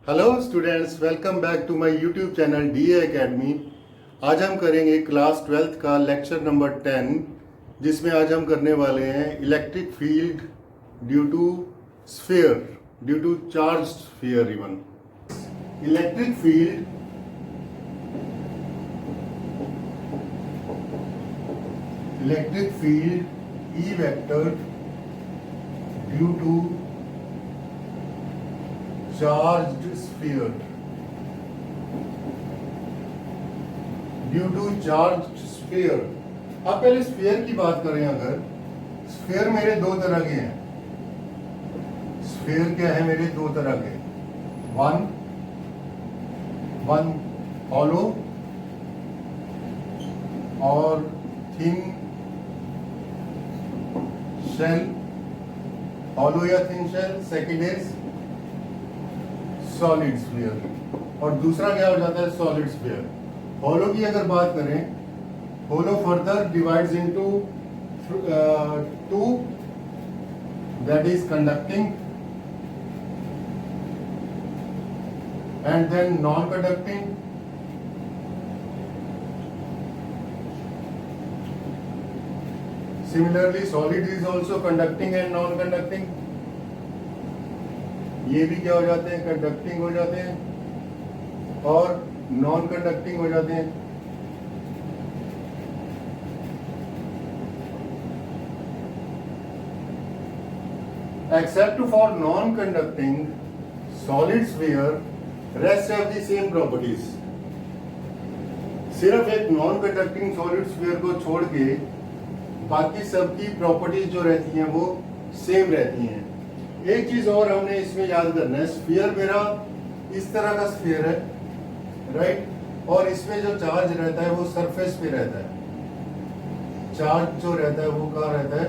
Hello students, welcome back to my YouTube channel DA Academy. आज हम करेंगे class 12th का लेक्चर नंबर 10, जिसमें आज हम करने वाले हैं electric field due to sphere, due to charge sphere even. Electric field E vector due to charged sphere, due to charged sphere. अब पहले स्फीयर की बात करें। अगर स्फीयर मेरे दो तरह के हैं। स्फीयर क्या है मेरे? दो तरह के, वन हॉलो और थिन शेल। हॉलो या thin shell. Second is solid sphere और दूसरा क्या हो जाता है? Solid sphere. हॉलो की अगर बात करें, hollow further divides into two, that is conducting and then non conducting. Similarly solid is also conducting and non conducting. ये भी क्या हो जाते हैं? कंडक्टिंग हो जाते हैं और नॉन कंडक्टिंग हो जाते हैं। Except for non conducting solid sphere, rest have the same properties. सिर्फ एक नॉन कंडक्टिंग सॉलिड स्फीयर को छोड़ के बाकी सबकी प्रॉपर्टीज जो रहती हैं वो सेम रहती हैं। एक चीज और हमने इसमें याद करना है, स्फीयर मेरा इस तरह का स्फीयर है, राइट, और इसमें जो चार्ज रहता है वो सरफेस पे रहता है। चार्ज जो रहता है वो कहाँ रहता है?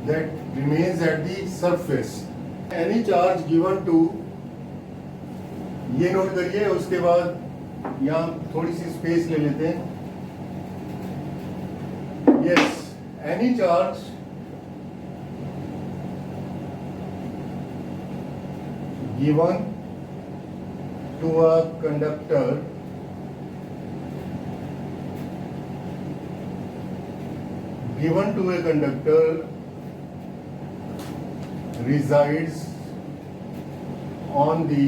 That remains at the surface. Any charge given to, ये नोट करिए। उसके बाद यहाँ थोड़ी सी स्पेस ले लेते हैं। Yes, any charge given to a conductor resides on the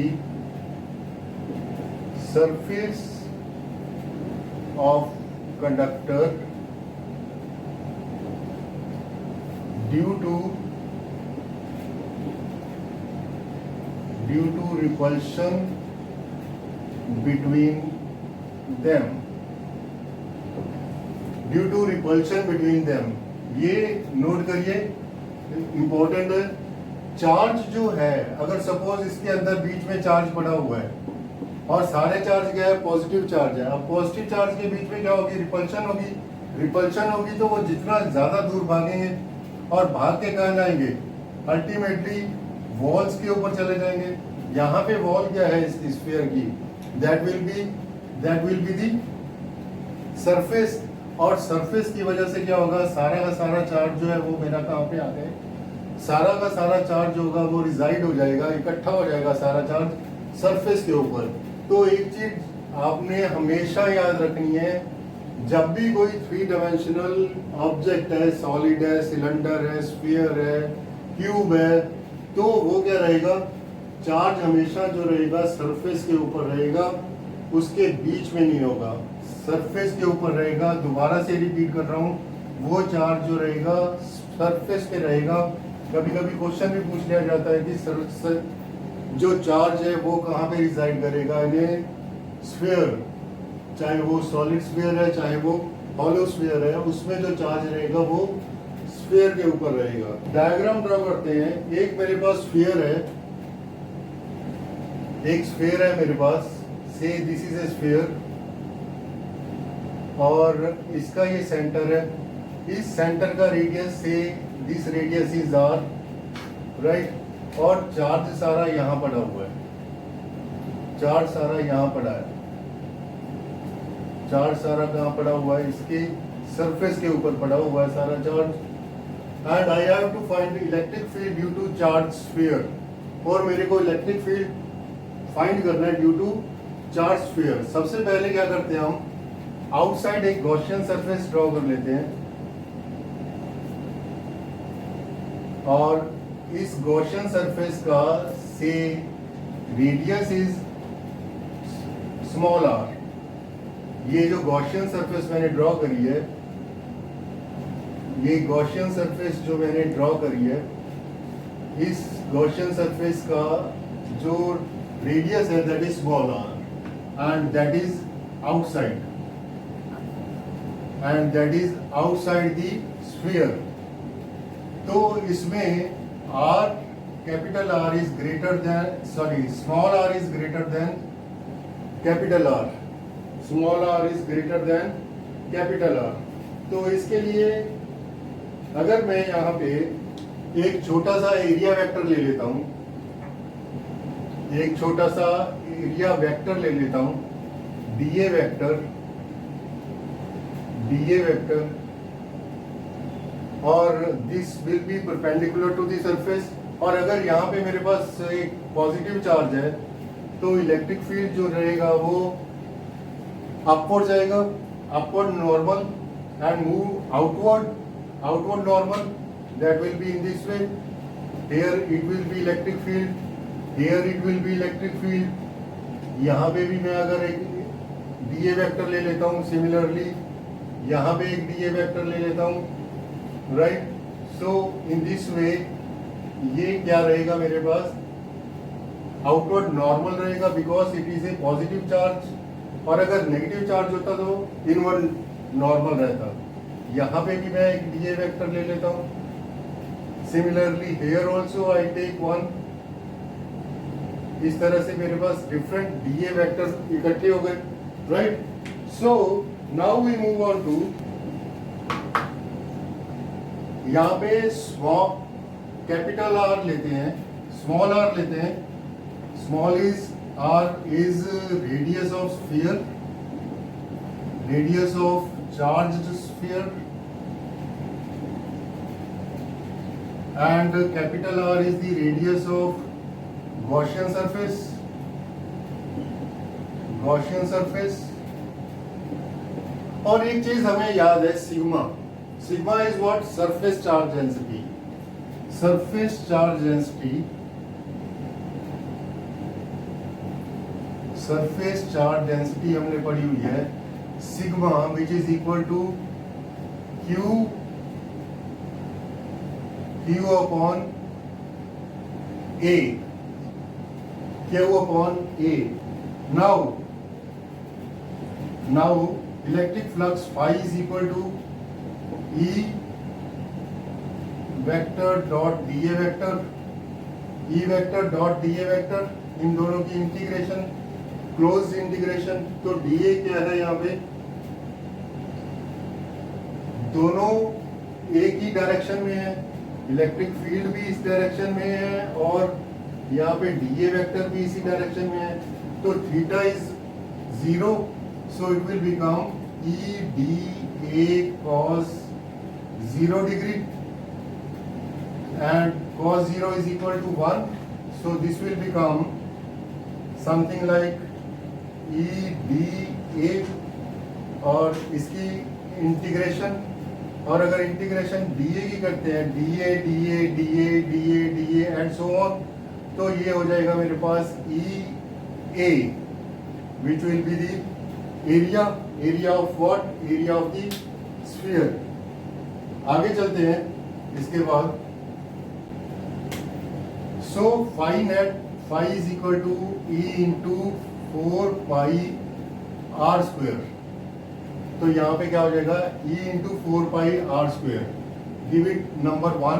surface of conductor due to repulsion between them, due to repulsion between them। ये नोट करिए, इंपॉर्टेंट है। चार्ज जो है, अगर सपोज इसके अंदर बीच में चार्ज पड़ा हुआ है और सारे चार्ज क्या है? पॉजिटिव चार्ज है। अब पॉजिटिव चार्ज के बीच में क्या होगी? रिपल्शन होगी। रिपल्शन होगी तो वो जितना ज्यादा दूर भागेंगे और भाग के कहाँ जाएंगे? अल्टीमेटली वॉल्स के ऊपर चले जाएंगे। यहाँ पे वॉल क्या है इस स्फीयर की? That will be the surface. और सरफेस की वजह से क्या होगा? सारा का सारा चार्ज जो है वो मेरा कहाँ पे आ गए? सारा का सारा चार्ज जो होगा वो रिजाइड हो जाएगा, इकट्ठा हो जाएगा सारा चार्ज सरफेस के ऊपर। तो एक चीज आपने हमेशा याद रखनी है, जब भी कोई थ्री डायमेंशनल ऑब्जेक्ट है, सॉलिड है, सिलेंडर है, स्फीयर है, क्यूब है, तो वो क्या रहेगा? चार्ज हमेशा जो रहेगा सरफेस के ऊपर रहेगा, उसके बीच में नहीं होगा, सरफेस के ऊपर रहेगा। दोबारा से रिपीट कर रहा हूँ, वो चार्ज जो रहेगा सरफेस पे रहेगा। कभी कभी क्वेश्चन भी पूछ लिया जाता है कि जो चार्ज है वो कहाँ पे रिजाइड करेगा? इन स्फीयर, चाहे वो सॉलिड स्फीयर है चाहे वो हॉलो स्फीयर है, उसमें जो चार्ज रहेगा वो स्फीयर के ऊपर रहेगा। डायग्राम ड्रॉ करते हैं। एक मेरे पास स्फीयर है, एक स्फीयर है मेरे पास, से दिस इज ए स्फीयर, और इसका ये सेंटर है। इस सेंटर का रेडियस से this radius is R, right, और चार्ज सारा यहाँ पड़ा हुआ है। चार्ज सारा यहाँ पड़ा है। चार्ज सारा कहाँ पड़ा हुआ है? इसके सरफेस के ऊपर पड़ा हुआ है सारा charge. And I have to find electric field due to charge sphere. और मेरे को इलेक्ट्रिक फील्ड फाइंड करना है ड्यू टू चार्ज स्फीयर। सबसे पहले क्या करते हैं, हम आउटसाइड एक गॉसियन सरफेस ड्रॉ कर लेते हैं और इस गॉसियन सरफेस का से रेडियस इज स्मॉल आर। ये जो गॉसियन सरफेस मैंने ड्रॉ करी है, ये गॉसियन सरफेस जो मैंने ड्रॉ करी है, इस गॉसियन सरफेस का जो रेडियस है that is small R and that is outside the sphere. तो इसमें R, capital R is greater than, sorry, small R is greater than capital R, small R is greater than capital R. तो इसके लिए अगर मैं यहाँ पे एक छोटा सा एरिया वेक्टर ले लेता हूँ, एक छोटा सा एरिया वेक्टर ले लेता हूँ, डीए वेक्टर, और this will be perpendicular to the surface. और अगर यहाँ पे मेरे पास एक पॉजिटिव चार्ज है तो इलेक्ट्रिक फील्ड जो रहेगा वो अपवर्ड जाएगा, upward normal, and move outward normal, that will be in this way. Here it will be electric field, here it will be electric field. यहाँ पे भी मैं अगर एक डीए वेक्टर ले लेता हूँ, सिमिलरली यहाँ पे एक डीए वेक्टर ले लेता हूँ, right. So in this way ये क्या रहेगा मेरे पास, आउटवर्ड नॉर्मल रहेगा because it is a positive charge, और अगर नेगेटिव चार्ज होता तो इनवर्ड नॉर्मल रहता। यहाँ पे भी मैं एक डीए वेक्टर ले लेता हूँ, similarly here also I take one. इस तरह से मेरे पास डिफरेंट डीए वेक्टर इकट्ठे हो गए, right. So now we move on to, यहाँ पे स्मॉल कैपिटल आर लेते हैं, स्मॉल आर लेते हैं। Small is R is radius of sphere, radius of charged sphere, and capital R is the radius of Gaussian surface। और एक चीज हमें याद है, sigma is what, surface charge density. Surface charge density हमने पढ़ी हुई है, sigma which is equal to Q upon A, now electric flux phi is equal to E vector dot dA vector, इन दोनों की इंटीग्रेशन, क्लोज इंटीग्रेशन। तो dA क्या है, यहाँ पे दोनों एक ही डायरेक्शन में है, इलेक्ट्रिक फील्ड भी इस डायरेक्शन में है और यहाँ पे डीए वेक्टर भी इसी डायरेक्शन में है। तो theta is 0, so it will become E D A cos 0 degree and cos 0 is equal to 1, so this will become something like E D A, और इसकी इंटीग्रेशन, और अगर इंटीग्रेशन डीए की करते हैं, डीए एंड सो ऑन, तो ये हो जाएगा मेरे पास E A which will be the area of what, area of the sphere. आगे चलते हैं इसके बाद। So phi is equal to E into 4 pi R square. तो यहाँ पे क्या हो जाएगा, E into 4 pi R square. Give it number 1,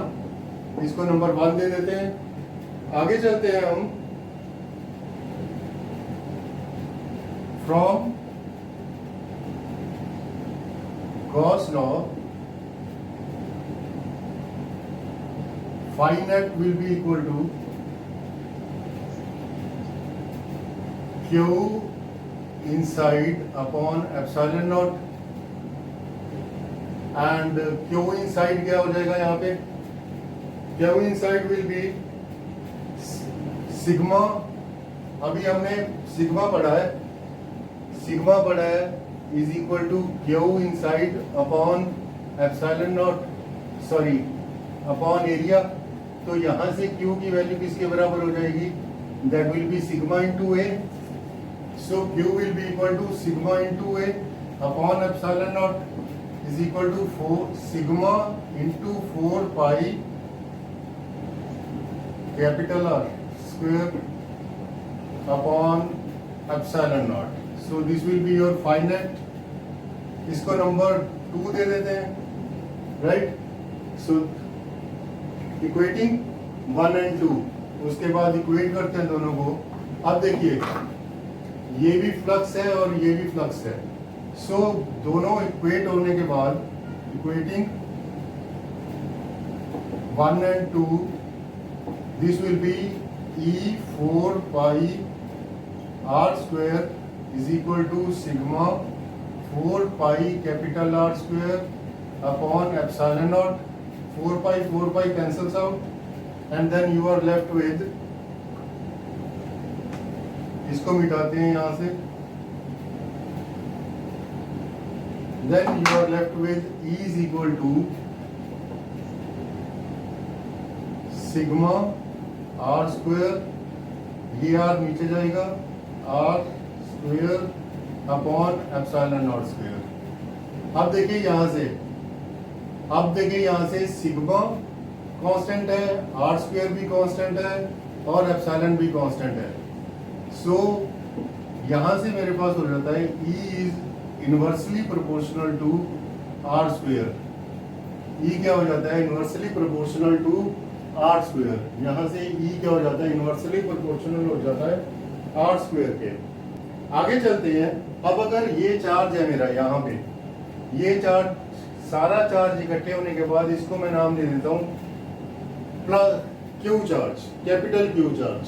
इसको नंबर 1 दे देते हैं। आगे चलते हैं हम, from Gauss law phi net will be equal to Q inside upon epsilon naught, and Q inside क्या हो जाएगा यहाँ पे, Q inside will be sigma अभी हमने सिग्मा पढ़ा है, सिग्मा पढ़ा है is equal to Q inside upon epsilon naught, sorry upon area. तो यहां से क्यू की वैल्यू किसके बराबर हो जाएगी, that will be sigma into A. So Q will be equal to sigma into A upon epsilon naught is equal to 4 sigma into 4 pi capital R square upon epsilon naught. So this will be your finite, इसको number 2 दे देते हैं, right. So equating 1 and 2, उसके बाद equate करते हैं दोनों को। अब देखिए ये भी फ्लक्स है और ये भी फ्लक्स है। सो दोनों इक्वेट होने के बाद equating 1 and 2, this will be E4 pi R square is equal to sigma 4 pi capital R square upon epsilon naught. 4 pi cancels out and then you are left with, इसको मिटाते हैं यहां से, then you are left with E is equal to sigma R square, ये R नीचे जाएगा, R square upon epsilon naught square. अब देखिए यहां से सिग्मा कांस्टेंट है, आर स्क्वायर भी कांस्टेंट है और एप्सिलॉन भी कांस्टेंट है। सो यहां से मेरे पास हो जाता है E is inversely proportional to R square. E क्या हो जाता है, inversely proportional to R square. यहां से E क्या हो जाता है, इनवर्सली प्रोपोर्शनल हो जाता है आर स्क्वायर के। आगे चलते हैं। अब अगर ये चार्ज है मेरा यहाँ पे, ये चार्ज, सारा चार्ज इकट्ठे होने के बाद इसको मैं नाम दे देता हूँ plus Q charge, capital Q charge.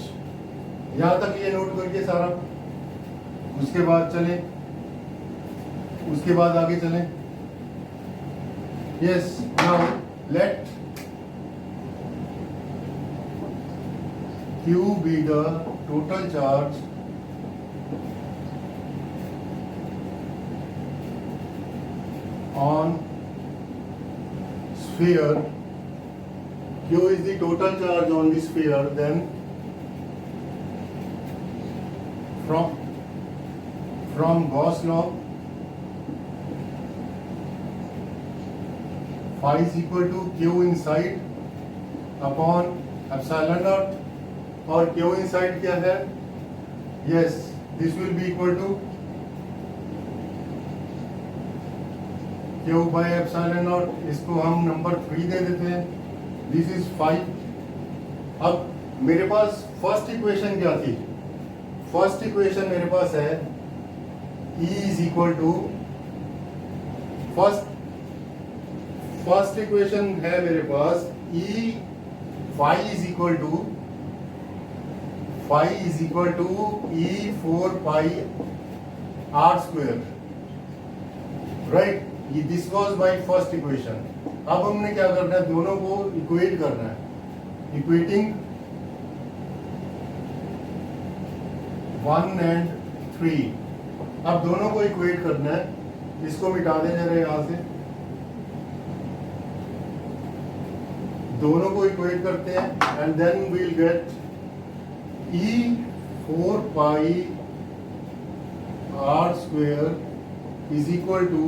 यहां तक ये नोट करिए सारा, उसके बाद चलें, उसके बाद आगे चलें। Yes, now let Q be the total charge on sphere. Q is the total charge on the sphere. Then from Gauss law, phi is equal to Q inside upon epsilon naught। और Q inside क्या है, yes this will be equal to Q by epsilon naught. इसको हम number 3 दे देते हैं, this is 5। अब मेरे पास first equation क्या थी, फर्स्ट इक्वेशन मेरे पास है E is equal to, first equation है मेरे पास E phi is equal to, phi is equal to E4 pi R square, right. This was my first equation. अब हमने क्या करना है, दोनों को इक्वेट करना है। इक्वेटिंग 1 एंड 3, अब दोनों को इक्वेट करना है। इसको मिटा दें जरा यहां से, दोनों को इक्वेट करते हैं and then we will get E4 pi R square is equal to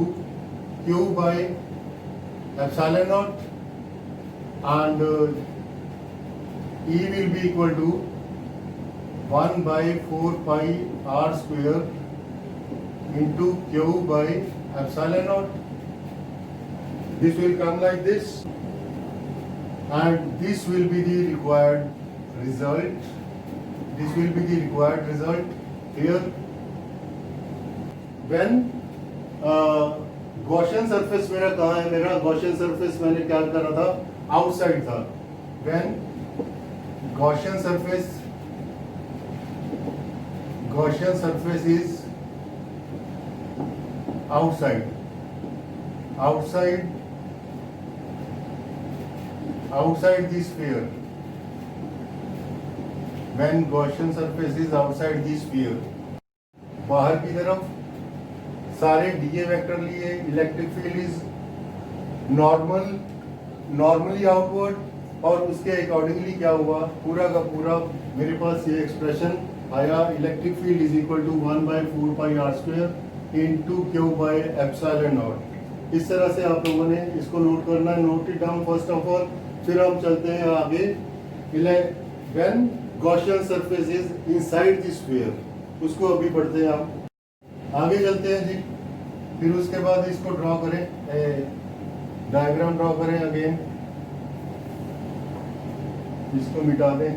Q by epsilon naught and E will be equal to 1 by 4 pi r square into Q by epsilon naught. This will come like this, and this will be the required result. This will be the required result here. When Gaussian surface मेरा कहाँ है, मेरा Gaussian surface मैंने क्या करा था, outside था. When Gaussian surface is outside the sphere, when Gaussian surface is outside the sphere, बाहर की तरफ सारे डीए वेक्टर लिए, electric field is normally outward, और उसके अकॉर्डिंगली क्या हुआ, पूरा का पूरा मेरे पास ये एक्सप्रेशन आया, electric field is equal to 1/4πr² into Q by epsilon naught. इस तरह से आप लोगों ने इसको नोट करना है, note it down first of all. फिर हम चलते हैं आगे, when Gaussian surface is inside the sphere, उसको अभी पढ़ते हैं। आप आगे चलते हैं जी। फिर उसके बाद इसको ड्रॉ करें, डायग्राम ड्रॉ करें अगेन, इसको मिटा दें।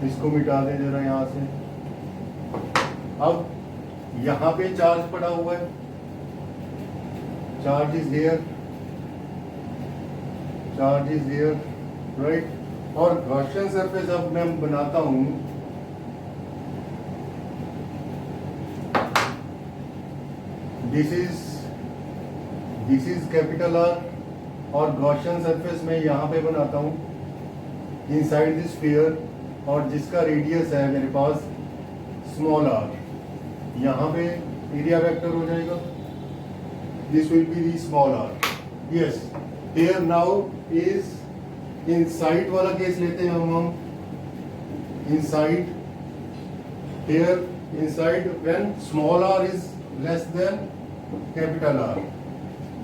इसको मिटा दें जरा यहां से। अब यहां पे चार्ज पड़ा हुआ है, charge is here, charge is here, right. और गॉसियन सरफेस अब मैं बनाता हूं, दिस इज कैपिटल आर, और गॉसियन सरफेस में यहां पे बनाता हूं इनसाइड द स्फीयर, और जिसका रेडियस है मेरे पास स्मॉल आर। यहां पे एरिया वेक्टर हो जाएगा, this will be the small R. Yes, here now is inside वाला केस लेते हैं हम inside, here inside when small R is less than capital R,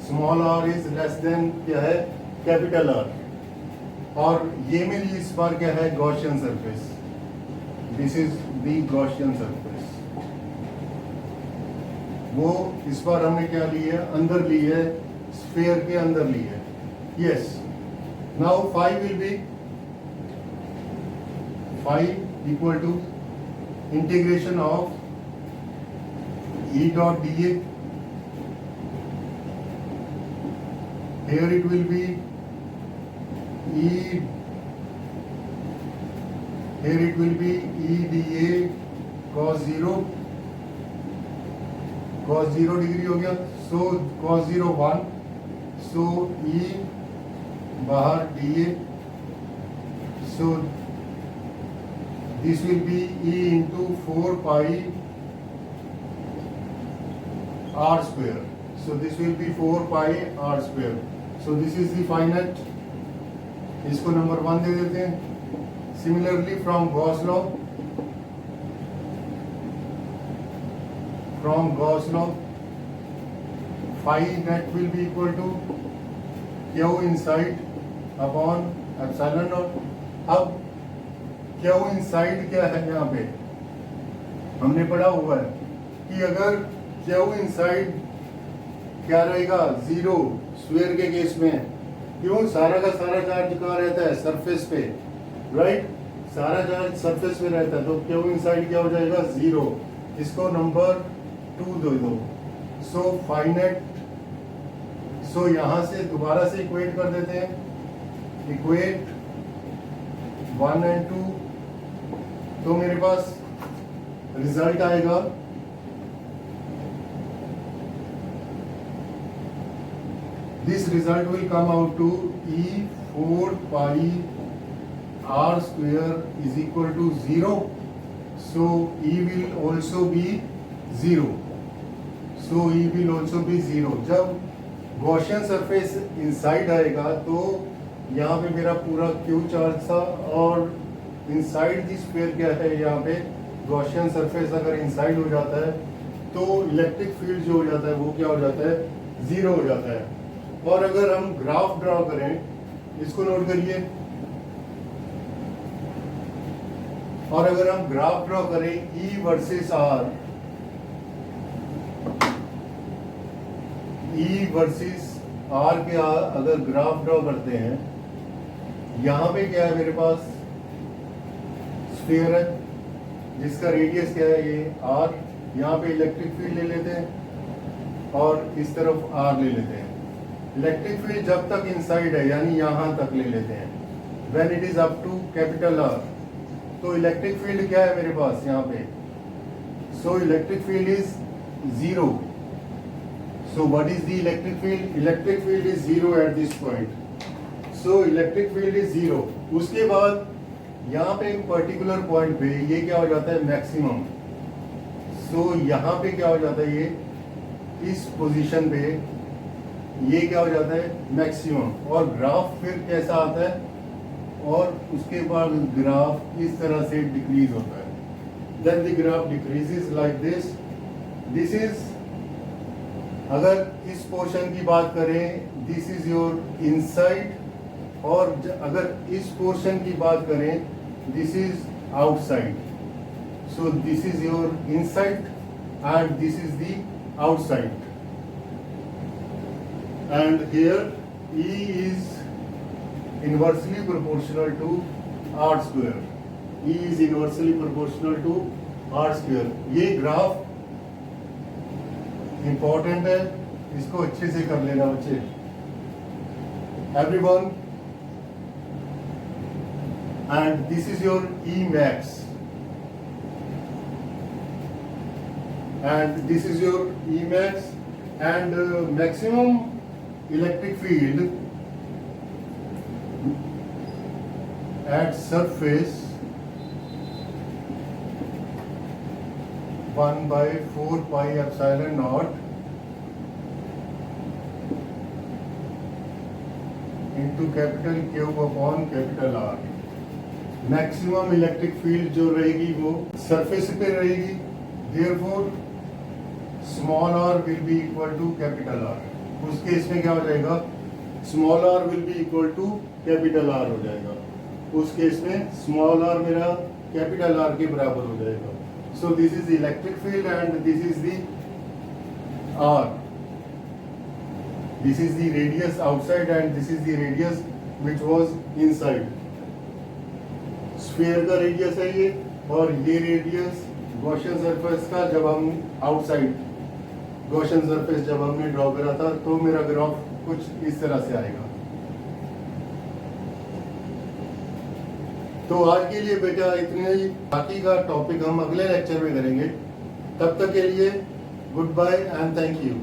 small R is less than क्या है, कैपिटल आर। और ये मेरी इस बार क्या है, Gaussian surface, this is the Gaussian surface. वो इस बार हमने क्या ली है, अंदर ली है, स्फीयर के अंदर ली है। Yes, now phi will be, phi equal to integration of E dot dA, here it will be E, here it will be E dA cos 0, cos 0 degree हो गया, so cos 0 1, so E बाहर dA, so this will be E into 4 pi r square, so this will be 4 pi r square, so this is the finite, इसको number 1 दे देते हैं। Similarly from Gauss law, phi net will be equal to Q inside upon epsilon naught. अब Q inside क्या है, यहाँ पे हमने पढ़ा हुआ है कि अगर क्यू इनसाइड क्या रहेगा, 0 स्फीयर के केस में। क्यों, सारा का सारा चार्ज कहाँ रहता है, सरफेस पे, राइट, सारा चार्ज सरफेस पे रहता है, तो क्यू इनसाइड क्या हो जाएगा, 0। इसको नंबर 2 दे दो, सो फाइनाइट, सो यहां से दोबारा से इक्वेट कर देते हैं, इक्वेट 1 and 2, तो मेरे पास रिजल्ट आएगा this result will come out to E 4 pi r square is equal to 0, so E will also be 0, so E will also be 0। जब गॉसियन सरफेस इनसाइड आएगा तो यहाँ पे मेरा पूरा Q चार्ज था, और इनसाइड द स्फीयर क्या है, यहाँ पे गॉसियन सरफेस अगर इनसाइड हो जाता है तो इलेक्ट्रिक फील्ड जो हो जाता है वो क्या हो जाता है, 0 हो जाता है। और अगर हम ग्राफ ड्रॉ करें, इसको नोट करिए, और अगर हम ग्राफ ड्रॉ करें E versus R, E versus R के अगर ग्राफ ड्रॉ करते हैं, यहां पे क्या है मेरे पास, स्फीयर है जिसका रेडियस क्या है, ये R, यहाँ पे इलेक्ट्रिक फील्ड ले लेते हैं और इस तरफ R ले लेते हैं। इलेक्ट्रिक फील्ड जब तक इनसाइड है यानी यहां तक ले लेते हैं, when it is up to capital R, तो इलेक्ट्रिक फील्ड क्या है मेरे पास यहाँ पे, so electric field is 0। So what is the electric field, electric field is 0 at this point, so electric field is 0। उसके बाद यहाँ पे एक पर्टिकुलर पॉइंट पे ये क्या हो जाता है, मैक्सिमम। सो यहाँ पे क्या हो जाता है, ये इस पोजीशन पे ये क्या हो जाता है, मैक्सिमम। और ग्राफ फिर कैसा आता है, और उसके बाद ग्राफ इस तरह से डिक्रीज होता है। Then the graph decreases like this. This is, अगर इस पोर्शन की बात करें, दिस इज योर इनसाइड, और अगर इस पोर्शन की बात करें, this is outside. So this is your inside and this is the outside. And here E is inversely proportional to R square. E is inversely proportional to R square. ये graph important है, इसको अच्छे से कर लेना बच्चे। Everyone, and this is your E max, and this is your E max, and maximum electric field at surface 1 by 4 pi epsilon naught into capital Q upon capital R। Maximum electric field जो रहेगी वो surface पे रहेगी, therefore small r will be equal to capital R। उस case में क्या हो जाएगा, small r will be equal to capital R हो जाएगा। उस केस में स्मॉल r मेरा कैपिटल R के बराबर हो जाएगा। So this is electric field and this is the R। This is the radius outside and this is the radius which was inside। Sphere का रेडियस है ये, और ये रेडियस गॉसियन सरफेस का जब हम आउटसाइड गॉसियन सरफेस जब हमने ड्रॉ करा था, तो मेरा ग्राफ कुछ इस तरह से आएगा। तो आज के लिए बेटा इतने ही, बाकी का टॉपिक हम अगले लेक्चर में करेंगे। तब तक के लिए goodbye and thank you.